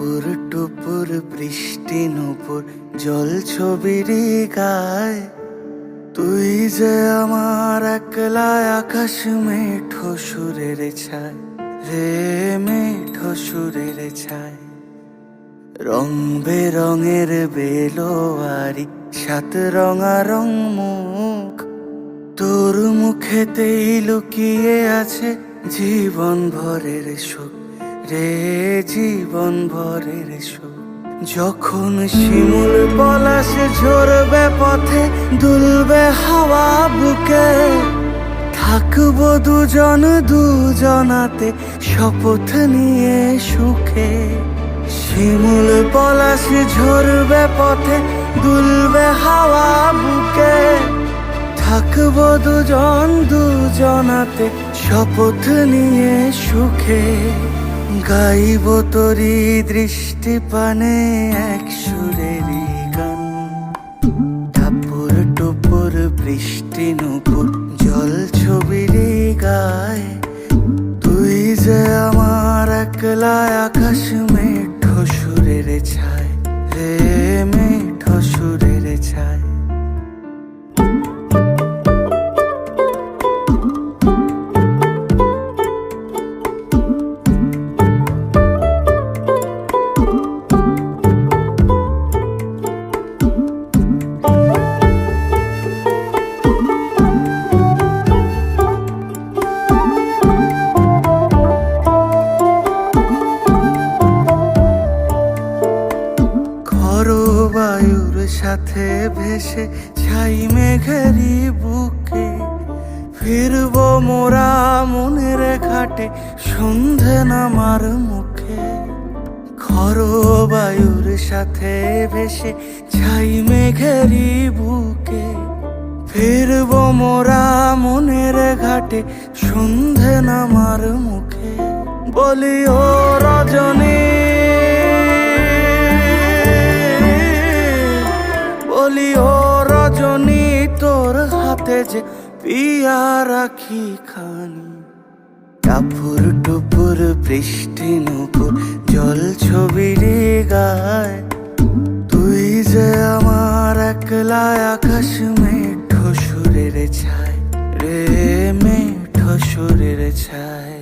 টাপুর টুপুর বৃষ্টি নুপুর জল ছবির গায়, তুই যে আমার একলা আকাশ মেঠো সুরের ছায় রে, মেঠো সুরের ছায়। রং বেরঙের বেলোয়ারি সাত রঙারং মুখ, তোর মুখেতেই লুকিয়ে আছে জীবন ভরের সুখ রে, জীবন ভরের সুখ। যখন শিমুল পলাশ ঝরবে পথে, দুলবে হাওয়া বুকে, থাকবো দুজন দুজনাতে শপথ নিয়ে সুখে। শিমুল পলাশ ঝরবে পথে, দুলবে হাওয়া বুকে, থাকবো দুজন দুজনাতে শপথ নিয়ে সুখে। গাইব তোরি দৃষ্টি পানে এক সুরেরই গান, টাপুর টুপুর বৃষ্টি নুপুর জল ছবির গায়, তুই যে আমার একলা আকাশ মেঠো সুরের ছায় রে, মেঠো সুরের ছায়। বায়ুর সাথে ভেসে ছাই মেঘেরই বুকে, ফিরবো মোরা মনের ঘাটে সন্ধে নামার মুখে। খর বায়ুর সাথে ভেসে ছাই মেঘেরই বুকে, ফিরবো মোরা মনের ঘাটে সন্ধে নামার মুখে। বলি ও রজনী, বলি ও রজনী, তোর হাতে যে পিয়া রাখি খানি। টাপুর টুপুর বৃষ্টি নুপুর জল ছবির গায়, তুই যে আমার একলা আকাশ মেঠো সুরের ছায় রে, মেঠো সুরের ছায়।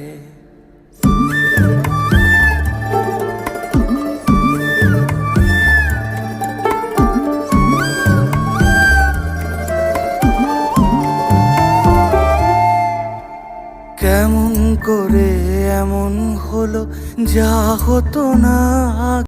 কেমন করে এমন হলো যা হতো না।